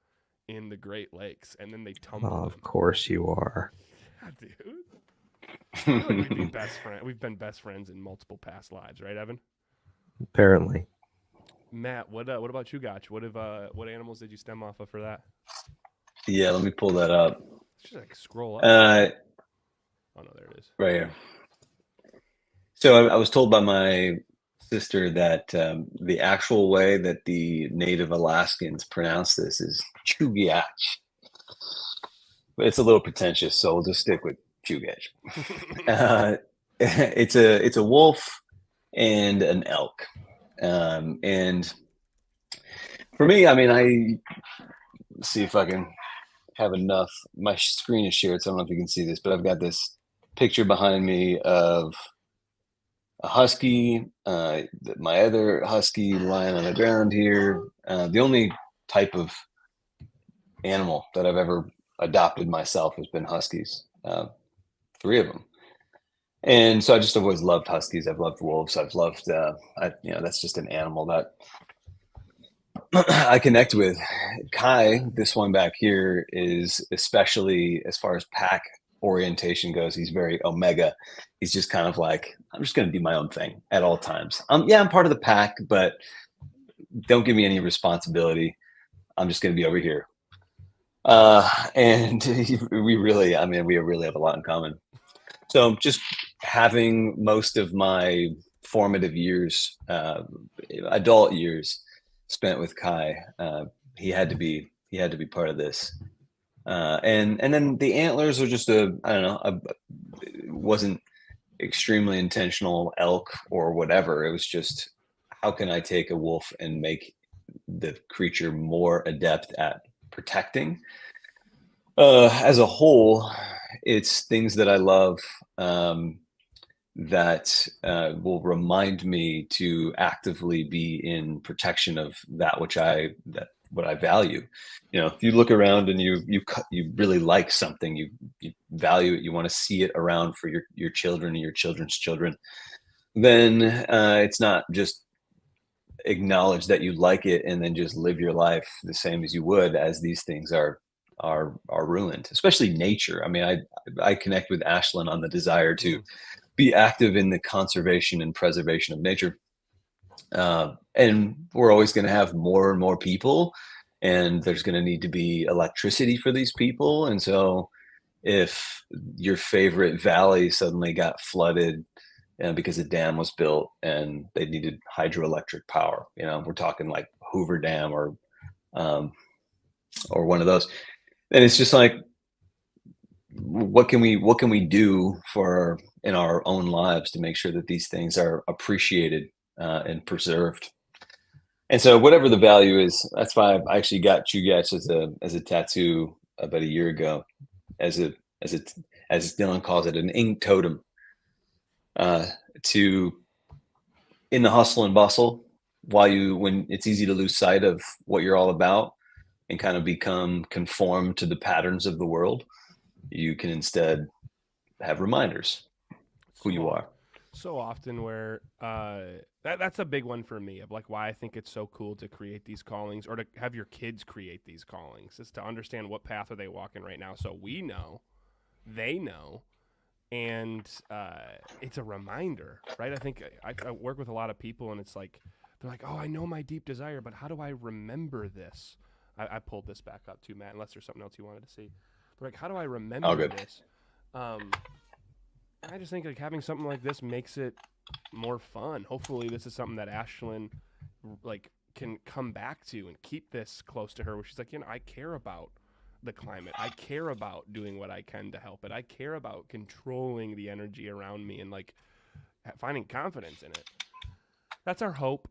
in the Great Lakes, and then they tumble them. Of course you are. Yeah, dude. I feel like we'd be best friends. We've been best friends in multiple past lives, right, Evan? Apparently. Matt, what about you, Gotch? What animals did you stem off of for that? Yeah, let me pull that up. Just like scroll up. Oh no, there it is. Right here. So I was told by my sister that the actual way that the native Alaskans pronounce this is Chugach. But it's a little pretentious, so we'll just stick with Chugach. It's a wolf, and an elk. And for me, I mean, let's see if I can have enough. My screen is shared, so I don't know if you can see this, but I've got this picture behind me of a husky, my other husky lying on the ground here. The only type of animal that I've ever adopted myself has been huskies, 3 of them. And so I just always loved huskies. I've loved wolves. I've loved, that's just an animal that I connect with. Kai, this one back here, is, especially as far as pack orientation goes, he's very omega. He's just kind of like, I'm just going to do my own thing at all times. I'm part of the pack, but don't give me any responsibility. I'm just going to be over here. And we really have a lot in common. So just having most of my formative years, adult years, spent with Kai, he had to be part of this. And then the antlers are just it wasn't extremely intentional elk or whatever. It was just, how can I take a wolf and make the creature more adept at protecting? As a whole, it's things that I love, that will remind me to actively be in protection of that what I value. If you look around and you really like something, you value it, you want to see it around for your children and your children's children, then it's not just acknowledge that you like it and then just live your life the same as you would, as these things are ruined, especially nature. I mean, I connect with Ashlyn on the desire to be active in the conservation and preservation of nature. And we're always going to have more and more people, and there's going to need to be electricity for these people. And so if your favorite valley suddenly got flooded because a dam was built and they needed hydroelectric power, we're talking like Hoover Dam or one of those. And it's just like, what can we do in our own lives to make sure that these things are appreciated and preserved? And so whatever the value is, that's why I actually got Chugach as a tattoo about a year ago, as Dillon calls it, an ink totem, to, in the hustle and bustle, when it's easy to lose sight of what you're all about and kind of become conformed to the patterns of the world, you can instead have reminders who you are. So often where that's a big one for me, of like why I think it's so cool to create these callings, or to have your kids create these callings, is to understand what path are they walking right now, so we know, they know, and it's a reminder, right? I think I work with a lot of people, and it's like, they're like, oh, I know my deep desire, but how do I remember this? I pulled this back up too, Matt, unless there's something else you wanted to see. They're like, how do I remember this? I just think like having something like this makes it more fun. Hopefully this is something that Ashlyn like can come back to and keep this close to her, where she's like, I care about the climate. I care about doing what I can to help it. I care about controlling the energy around me and like finding confidence in it. That's our hope.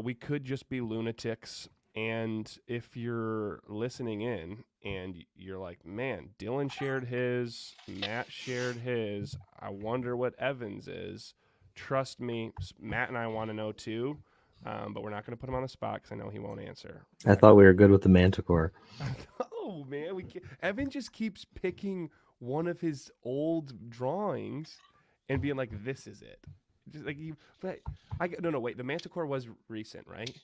We could just be lunatics. And if you're listening in and you're like, man, Dillon shared his, Matt shared his, I wonder what Evan's is. Trust me, Matt and I want to know too, but we're not going to put him on the spot because I know he won't answer. I thought we were good with the Manticore. Oh, man. Evan just keeps picking one of his old drawings and being like, this is it. Just like wait, the Manticore was recent, right?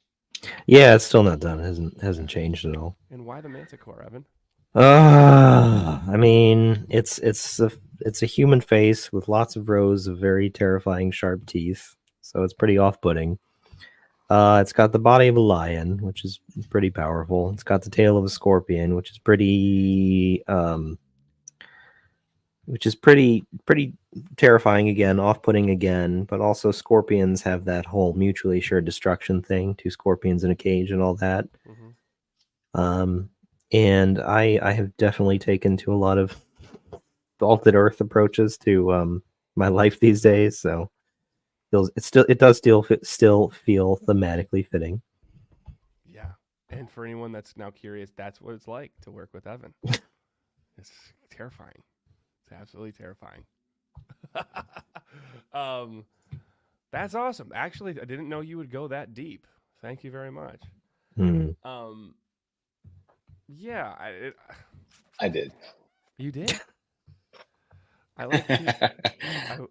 Yeah, it's still not done. It hasn't changed at all. And why the Manticore, Evan? I mean, it's a human face with lots of rows of very terrifying sharp teeth, so it's pretty off-putting. It's got the body of a lion, which is pretty powerful. It's got the tail of a scorpion, which is pretty terrifying again, off-putting again, but also scorpions have that whole mutually assured destruction thing, 2 scorpions in a cage and all that. Mm-hmm. And I have definitely taken to a lot of salted earth approaches to my life these days, so it does still feel thematically fitting. Yeah. And for anyone that's now curious, that's what it's like to work with Evan. It's terrifying. It's absolutely terrifying. That's awesome. Actually, I didn't know you would go that deep. Thank you very much. Yeah, I did. You did. I like to,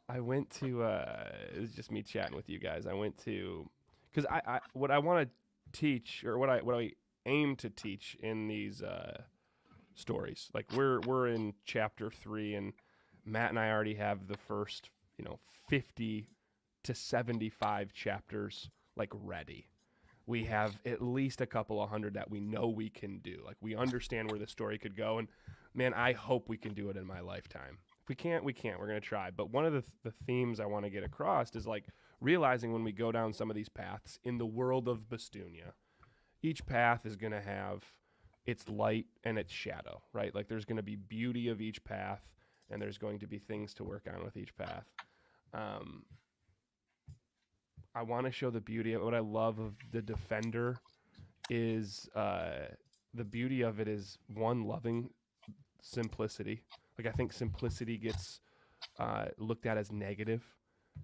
I went to it was just me chatting with you guys. I went to because I what I want to teach or what I aim to teach in these stories. Like we're in chapter 3 and Matt and I already have the first, 50 to 75 chapters like ready. We have at least a couple of hundred that we know we can do. Like we understand where the story could go, and man, I hope we can do it in my lifetime. If we can't, we can't. We're gonna try. But one of the themes I want to get across is like realizing when we go down some of these paths in the world of Bastunia, each path is gonna have its light and its shadow, right? Like there's gonna be beauty of each path, and there's going to be things to work on with each path. I want to show the beauty of what I love of the Defender is the beauty of it is one, loving simplicity. Like I think simplicity gets looked at as negative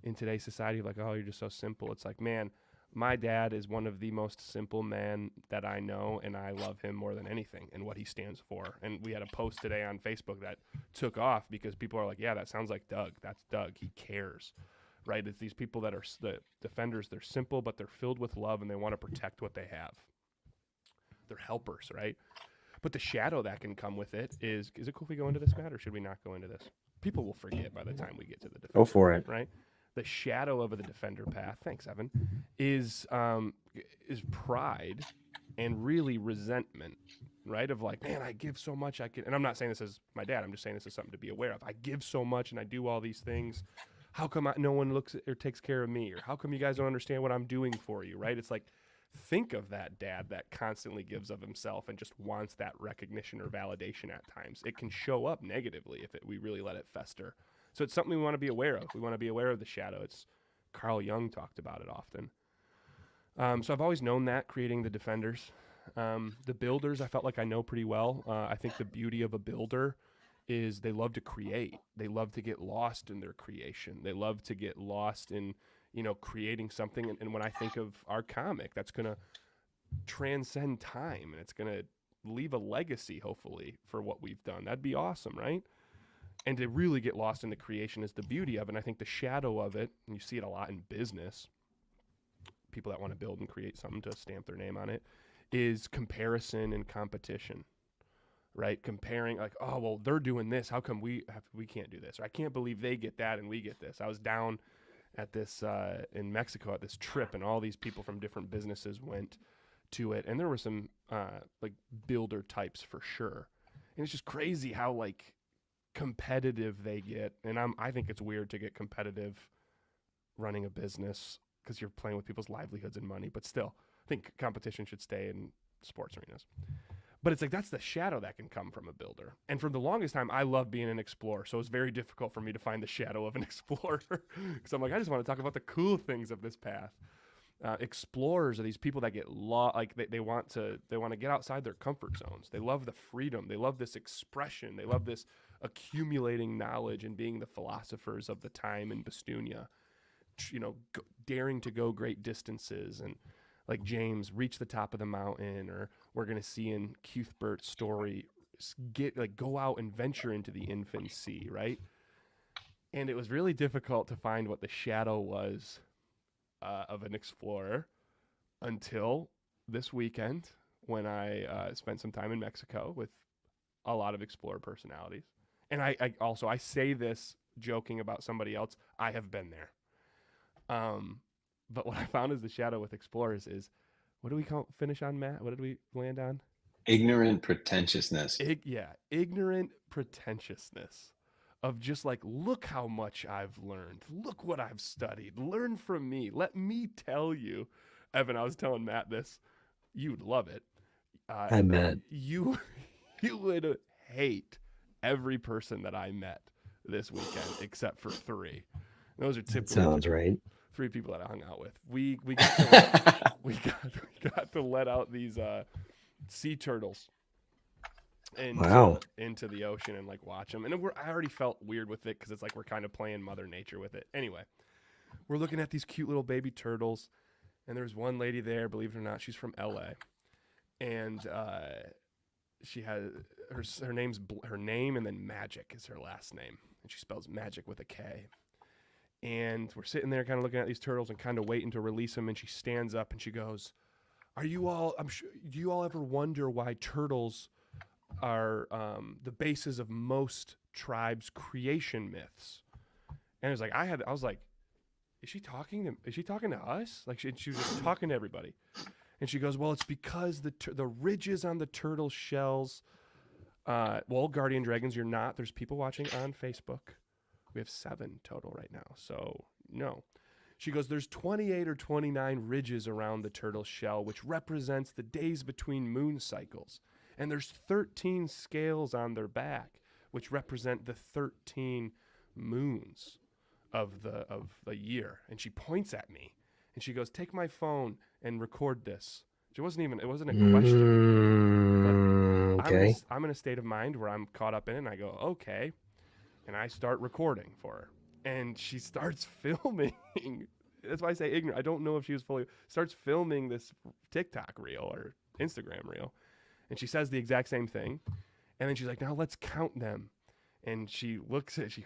in today's society. Like, oh, you're just so simple. It's like, man, my dad is one of the most simple men that I know, and I love him more than anything and what he stands for. And we had a post today on Facebook that took off because people are like, yeah, that sounds like Doug. That's Doug. He cares. Right? It's these people that are the defenders. They're simple, but they're filled with love, and they want to protect what they have. They're helpers, right? But the shadow that can come with it is it cool if we go into this, Matt, or should we not go into this? People will forget by the time we get to the defender. Go for it. Right? The shadow of the defender path, thanks, Evan, is pride and really resentment, right? Of like, man, I give so much, and I'm not saying this as my dad. I'm just saying this is something to be aware of. I give so much, and I do all these things. How come no one looks at, or takes care of me? Or how come you guys don't understand what I'm doing for you, right? It's like, think of that dad that constantly gives of himself and just wants that recognition or validation at times. It can show up negatively if we really let it fester. So it's something we want to be aware of. We want to be aware of the shadow. It's Carl Jung talked about it often. So I've always known that, creating the defenders. The builders, I felt like I know pretty well. I think the beauty of a builder is they love to create. They love to get lost in their creation. They love to get lost in, creating something. And when I think of our comic, that's going to transcend time, and it's going to leave a legacy, hopefully, for what we've done. That'd be awesome, right? And to really get lost in the creation is the beauty of it. And I think the shadow of it, and you see it a lot in business, people that want to build and create something to stamp their name on it, is comparison and competition. Right? Comparing like, oh, well, they're doing this. How come we can't do this? Or I can't believe they get that and we get this. I was down at this in Mexico at this trip, and all these people from different businesses went to it. And there were some like builder types for sure. And it's just crazy how like competitive they get. And I think it's weird to get competitive running a business because you're playing with people's livelihoods and money. But still, I think competition should stay in sports arenas. But it's like that's the shadow that can come from a builder. And for the longest time, I loved being an explorer. So it was very difficult for me to find the shadow of an explorer because I'm like, I just want to talk about the cool things of this path. Explorers are these people that get like they want to get outside their comfort zones. They love the freedom. They love this expression. They love this accumulating knowledge and being the philosophers of the time in Bastunia. Daring to go great distances and. Like James, reach the top of the mountain, or we're going to see in Cuthbert's story, go out and venture into the infinite sea, right? And it was really difficult to find what the shadow was of an explorer until this weekend when I spent some time in Mexico with a lot of explorer personalities. And I also say this joking about somebody else. I have been there. But what I found is the shadow with explorers is, what do we finish on, Matt? What did we land on? Ignorant pretentiousness. Ignorant pretentiousness of just like, look how much I've learned. Look what I've studied. Learn from me. Let me tell you. Evan, I was telling Matt this. You'd love it. I bet. You would hate every person that I met this weekend except for 3. Those are That typically sounds right. 3 people that I hung out with. We got to we got to let out these sea turtles Wow. into the ocean and like watch them. And I already felt weird with it because it's like we're kind of playing Mother Nature with it. Anyway, we're looking at these cute little baby turtles, and there's one lady there. Believe it or not, she's from LA, and she has her name and then Magic is her last name, and she spells magic with a K. And we're sitting there kind of looking at these turtles and kind of waiting to release them. And she stands up and she goes, "Are you all, do you all ever wonder why turtles are the basis of most tribes' creation myths?" And it was like, I was like, is she talking to us? Like she was just talking to everybody. And she goes, "Well, it's because the ridges on the turtle shells, well, Guardian Dragons, you're not. There's people watching on Facebook. We have 7 total right now. So, no." She goes, "There's 28 or 29 ridges around the turtle shell, which represents the days between moon cycles. And there's 13 scales on their back, which represent the 13 moons of the year." And she points at me and she goes, "Take my phone and record this." It wasn't a question. But Okay. I'm in a state of mind where I'm caught up in it, and I go, "Okay." And I start recording for her. And she starts filming. That's why I say ignorant. I don't know if she was starts filming this TikTok reel or Instagram reel. And she says the exact same thing. And then she's like, "Now let's count them." And she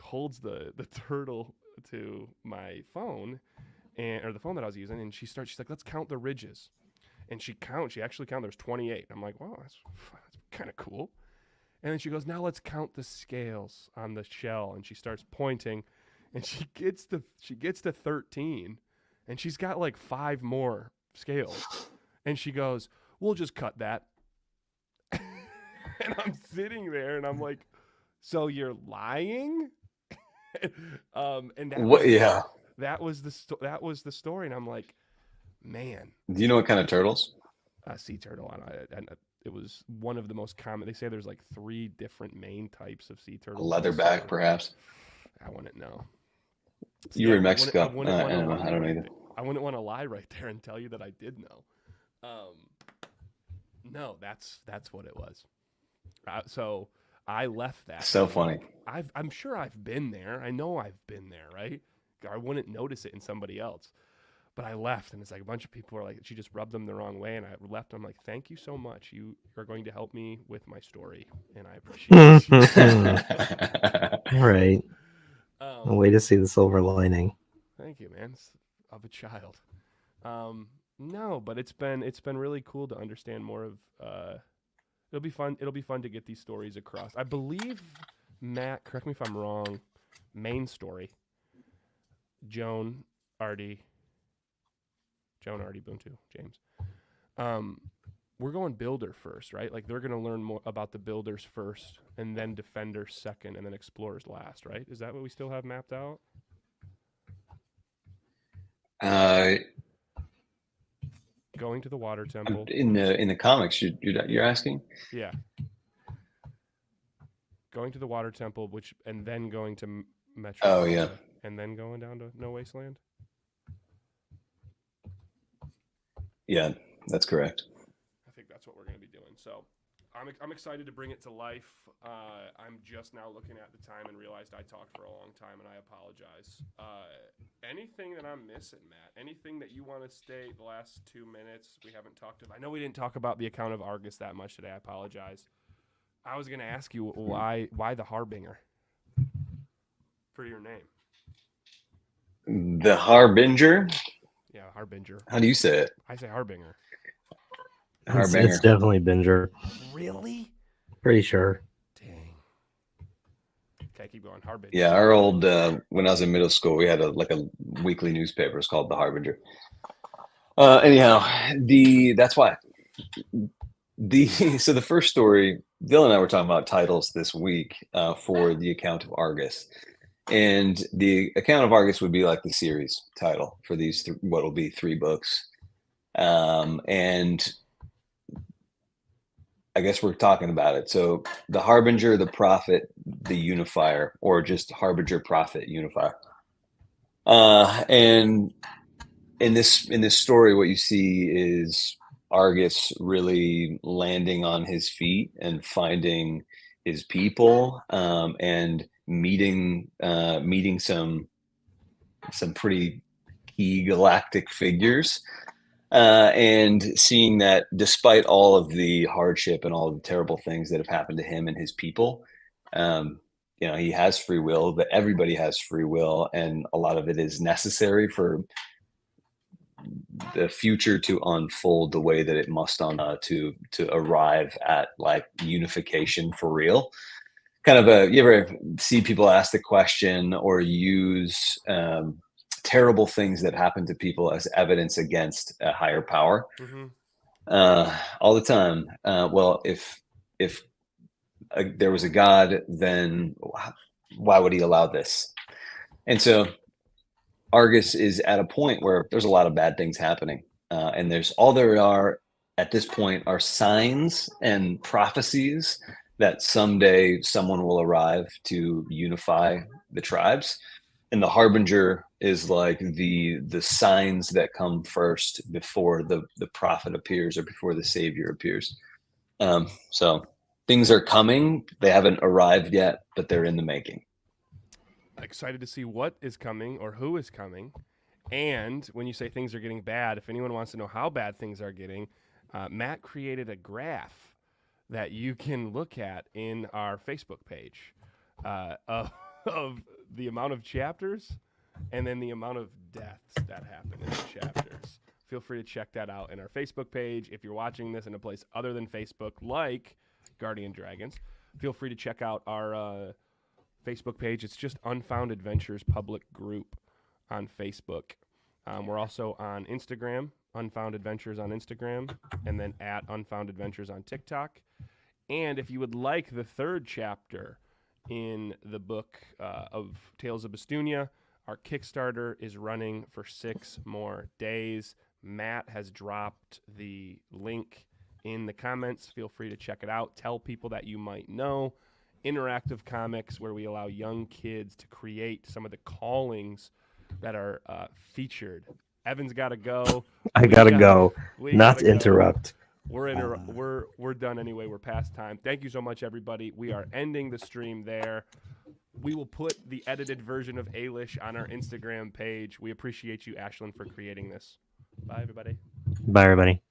holds the turtle to my phone, or the phone that I was using. And she's like, "Let's count the ridges." And she actually counted. There's 28. I'm like, "Wow, that's kind of cool." And then she goes, "Now let's count the scales on the shell." And she starts pointing, and she gets to 13, and she's got like 5 more scales. And she goes, "We'll just cut that." And I'm sitting there, and I'm like, "So you're lying?" And that was the story. And I'm like, man. Do you know what kind of turtles? Sea turtle, and it was one of the most common. They say there's like 3 different main types of sea turtles. Leatherback, perhaps. I wouldn't know. You were in Mexico. I don't know either. I wouldn't want to lie right there and tell you that I did know. No, that's what it was. So I left that. So funny. I'm sure I've been there. I know I've been there, right? I wouldn't notice it in somebody else. But I left, and it's like a bunch of people are like, she just rubbed them the wrong way, and I left. I'm like, "Thank you so much. You are going to help me with my story, and I appreciate it." All right. A way to see the silver lining. Thank you, man. Of a child. No, but it's been really cool to understand more of. It'll be fun. It'll be fun to get these stories across. I believe Matt. Correct me if I'm wrong. Main story. Joan, Artie, Buntu, James. We're going builder first, right? Like they're going to learn more about the builders first, and then defenders second, and then explorers last, right? Is that what we still have mapped out? Going to the water temple. In the comics, you're asking? Yeah. Going to the water temple, and then going to Metro. Oh yeah. And then going down to No Wasteland. Yeah, that's correct. I think that's what we're going to be doing. So I'm excited to bring it to life. I'm just now looking at the time and realized I talked for a long time, and I apologize. Anything that I'm missing, Matt? Anything that you want to state the last 2 minutes we haven't talked about? I know we didn't talk about the account of Argus that much today. I apologize. I was going to ask you why the Harbinger for your name. The Harbinger? Yeah, Harbinger. How do you say it? I say Harbinger. It's definitely Binger. Really? Pretty sure. Dang. Okay, keep going. Harbinger. Yeah, our old when I was in middle school, we had a weekly newspaper. It's called the Harbinger. Anyhow, that's why. So the first story, Dillon and I were talking about titles this week for the account of Argus. And the account of Argus would be like the series title for these, what will be 3 books. And I guess we're talking about it. So the Harbinger, the Prophet, the Unifier, or just Harbinger, Prophet, Unifier. And in this story, what you see is Argus really landing on his feet and finding his people, and meeting some pretty key galactic figures, and seeing that despite all of the hardship and all of the terrible things that have happened to him and his people, um, he has free will. That everybody has free will, and a lot of it is necessary for the future to unfold the way that it must on to arrive at like unification for real. Kind of you ever see people ask the question or use terrible things that happen to people as evidence against a higher power? Mm-hmm. All the time. Well, if there was a God, then why would he allow this? And so Argus is at a point where there's a lot of bad things happening, and there are at this point are signs and prophecies that someday someone will arrive to unify the tribes, and the harbinger is like the signs that come first before the prophet appears or before the savior appears. So things are coming; they haven't arrived yet, but they're in the making. Excited to see what is coming or who is coming. And when you say things are getting bad, if anyone wants to know how bad things are getting, Matt created a graph that you can look at in our Facebook page of the amount of chapters and then the amount of deaths that happen in the chapters. Feel free to check that out in our Facebook page. If you're watching this in a place other than Facebook, like Guardian Dragons, feel free to check out our Facebook page. It's just Unfound Adventures Public Group on Facebook. We're also on Instagram, Unfound Adventures on Instagram, and then at Unfound Adventures on TikTok. And if you would like the third chapter in the book of Tales of Bestunia, our Kickstarter is running for 6 more days. Matt has dropped the link in the comments. Feel free to check it out. Tell people that you might know. Interactive comics where we allow young kids to create some of the callings that are featured. Evan's got to go. I gotta go. Not to interrupt. We're done anyway. We're past time. Thank you so much, everybody. We are ending the stream there. We will put the edited version of Ailish on our Instagram page. We appreciate you, Ashlyn, for creating this. Bye, everybody. Bye, everybody.